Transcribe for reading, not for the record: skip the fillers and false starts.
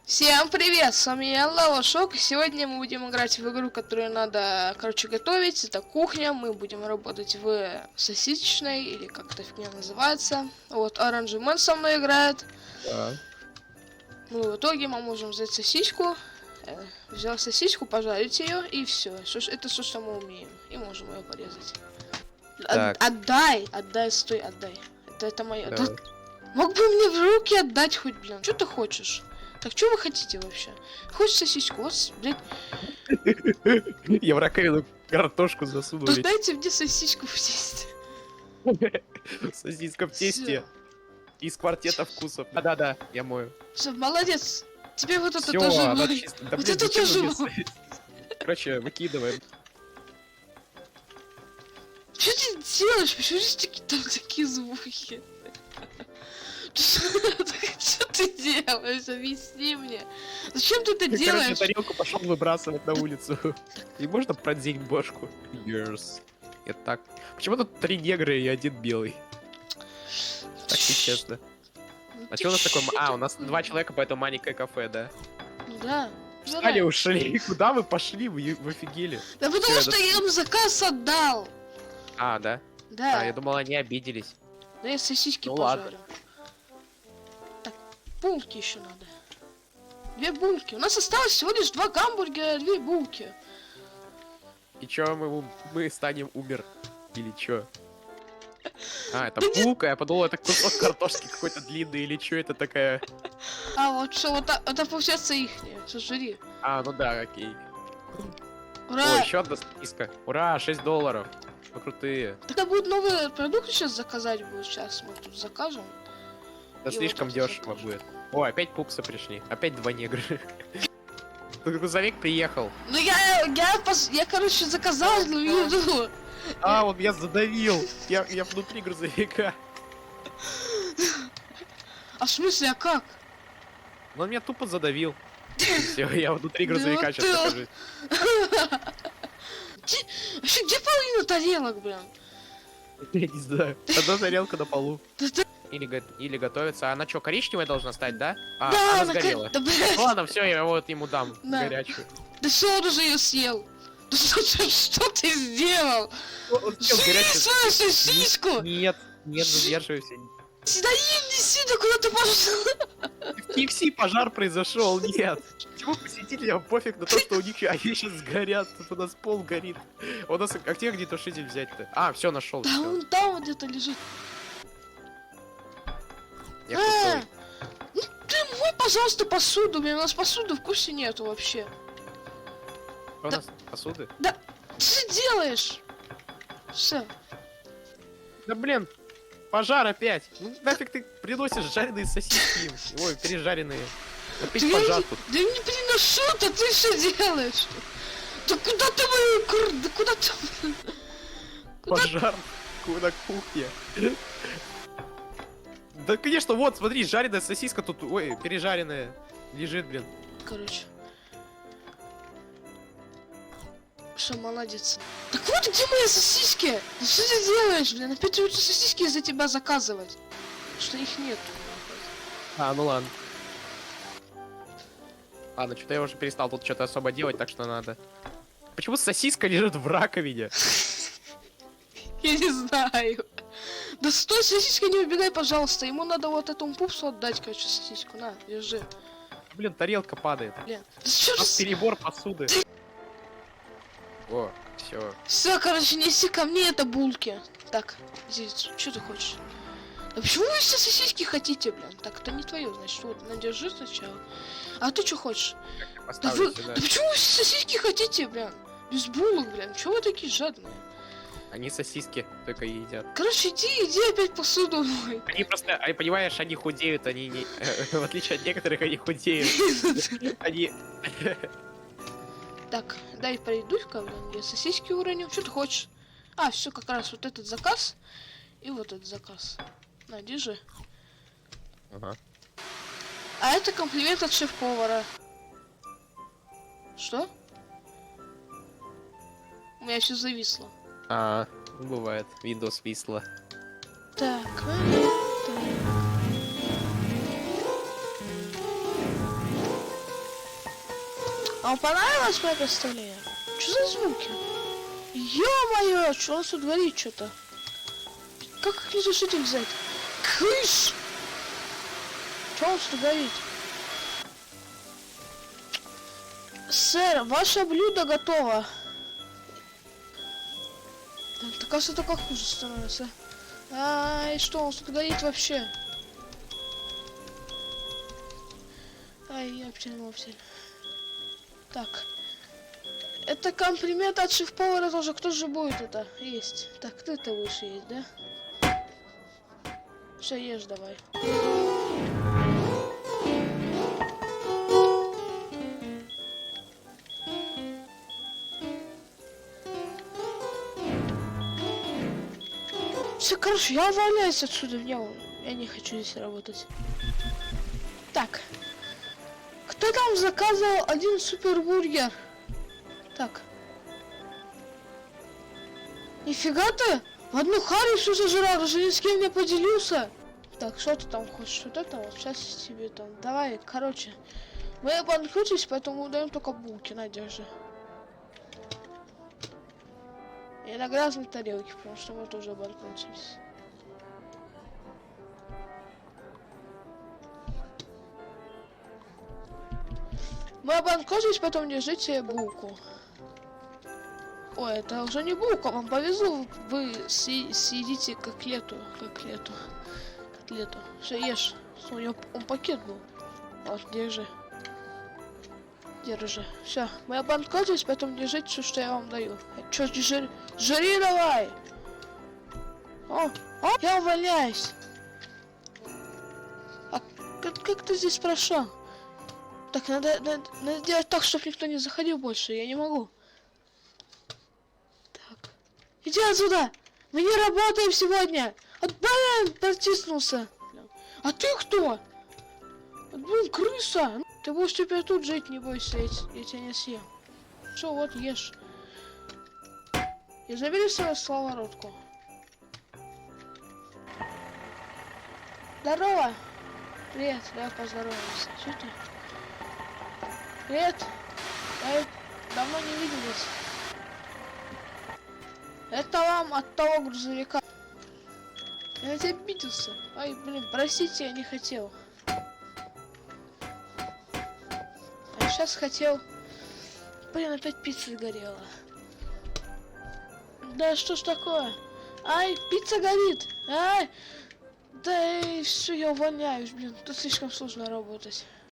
Всем привет, с вами я, Лавашок, и сегодня мы будем играть в игру, которую надо, готовить. Это кухня, мы будем работать в сосисочной, или как эта фигня называется. Вот, Оранжевый Мэн со мной играет. Да. Ну, в итоге мы можем взять сосиску, взял сосиску, пожарить ее, и все. Это все, что мы умеем, и можем ее порезать. Так. Отдай, стой, отдай. Это мое. Давай. Да, мог бы мне в руки отдать хоть, блин. Что ты хочешь? Так что вы хотите вообще? Хочешь сосиску? Вот, блядь, Я в раковину картошку засунул. ну дайте мне сосиску съесть. Сосиска в тесте. Всё. Из квартета вкусов. Да-да-да, я мою. Все, молодец. Тебе вот это Всё, тоже она мой. чисто. Да, Вот блин, это зачем тоже мне мой. Короче, выкидываем. Что ты делаешь? Почему здесь там такие звуки? Что ты делаешь? Объясни мне. Зачем ты это Короче, делаешь? тарелку пошел выбрасывать на улицу. И можно продеть бошку? Yes. Это так. Почему тут 3 негра и 1 белый? Так нечестно. А что у нас такое? А, у нас 2 человека, поэтому маленькое кафе, да? Да. Встали, ушли. Куда вы пошли? Вы офигели. Да потому что я им заказ отдал. А, да? Да. А, я думал, они обиделись. Да я сосиски Ну пожарю. Так, булки еще надо. 2 булки. У нас осталось всего лишь 2 гамбургера, 2 булки. И чё, мы станем умер? Или чё? А, это Да нет. булка, я подумал, это кусок картошки какой-то длинный, или чё это такая? А вот что, вот это получается ихнее. Сожри. А, ну да, окей. Ура! О, еще одна списка. Ура, $6. Вы крутые. Тогда будет новый продукт сейчас заказать будет. Сейчас мы тут закажем. Да И слишком вот это дешево закажем. будет. О, опять пупсы пришли. Опять 2 негра. Грузовик приехал. Ну я короче заказал еду. А, он меня задавил. Я внутри грузовика. А в смысле, а как? Но он меня тупо задавил. Все, я внутри Да грузовика вот сейчас ты- нахожусь. Вообще, где половина тарелок, блин? Я не знаю. Одна тарелка на полу. Да ты- Или готовится. А она что, коричневая должна стать, да? А, Да, она сгорела. Да, блядь. Ладно, все, я вот ему дам На. горячую. Да все, он уже ее съел. Да что ты сделал? Он съел Съел горячую. свою сосиску! Нет, задерживайся. Да неси, да куда ты пошел? В KFC пожар произошел, нет. Почему посетителям пофиг на то, что у них они сейчас сгорят? Тут у нас пол горит. У нас, а где огнетушитель взять-то? А, все, нашел. Да он там вот где-то лежит. Я крутой. Ну ты мой, пожалуйста, посуду. У меня у нас посуды в курсе нету вообще. Что у нас посуды? Да что ты делаешь? Все. Да блин, пожар опять. Ну нафиг ты приносишь жареные сосиски? Ой, пережаренные. Опять пожар тут. Да я не приношу, да ты что делаешь? Да куда ты мою Да куда ты... Куда... Пожар на кухне. Да, конечно, вот, смотри, жареная сосиска тут, ой, пережаренная, лежит, блин. Короче. Что, молодец. Так вот, где мои сосиски? Да что ты делаешь, блин? Опять лучше сосиски из-за тебя заказывать. Что их нет. А, ну ладно. Ладно, что-то я уже перестал тут что-то особо делать, так что надо. Почему сосиска лежит в раковине? Я не знаю. Да стой, сосиска, не убегай, пожалуйста. Ему надо вот этому пупсу отдать, короче, сосиску. На, держи. Блин, тарелка падает. Блин. Да что У нас же... перебор посуды. О, все. Все, короче, неси ко мне это булки. Так, здесь, что ты хочешь? Да почему вы все сосиски хотите, блин? Так, это не твое, значит, вот, надержи сначала. А ты что хочешь? Да, Поставлю вы... сюда. да почему вы все сосиски хотите, блин? Без булок, блин, чего вы такие жадные? Они сосиски только едят. Короче, иди опять посуду мой. Они просто, понимаешь, они худеют, они не... В отличие от некоторых, они худеют. Они... Так, дай пройду-ка, блин, я сосиски уронил. Что ты хочешь? А, все, как раз вот этот заказ и вот этот заказ. На, держи. Ага. А это комплимент от шеф-повара. Что? У меня все зависло. А, ну, бывает. Windows висло. Так, так. Вам понравилось мое представление? Что за звуки? Ё-моё, что у нас тут горит что-то? Как их не тушитель взять? Кыш! Что у нас тут горит? Сэр, ваше блюдо готово. Так, кажется, только хуже становится. Ай, что у нас тут горит вообще? Ай, я обтянулся. Так. Это комплимент от шеф-повара тоже. Кто же будет это есть? Так, ты-то будешь есть, да? Все, ешь давай. Все, короче, я увольняюсь отсюда. Я не хочу здесь работать. Так. Кто там заказывал один супербургер? Так. Нифига ты! В одну харю все зажрал, даже ни с кем не поделился. Так, что ты там хочешь? Вот это вот, сейчас тебе там. Давай, короче. Мы обанкротились, поэтому даем только булки, на, держи. И на грязной тарелке, потому что мы тоже обанкротились. Мы обанкротились, поэтому держите булку. Ой, это уже не булка, вам повезло, вы съедите котлету. Все, ешь. У него он пакет был. Вот, держи. Держи. Все, мы обанкротились, поэтому держите все, что я вам даю. Че, жри давай! О, я увольняюсь. А как ты здесь прошел? Так, надо делать так, чтобы никто не заходил больше. Я не могу. Так. Иди отсюда! Мы не работаем сегодня! Блин, протиснулся. А ты кто? Блин, крыса! Ты будешь теперь тут жить, не бойся, я тебя не съем. Все, вот, ешь. И забери свою сковородку. Здорово! Привет, давай поздороваемся. Что ты? Привет! Я давно не виделись. Это вам от того грузовика. Я на тебя обиделся. Ай, блин, простите, я не хотел. А сейчас хотел... Блин, опять пицца сгорела. Да что ж такое? Ай, пицца горит! Ай! Да и все, я увольняюсь, блин. Тут слишком сложно работать.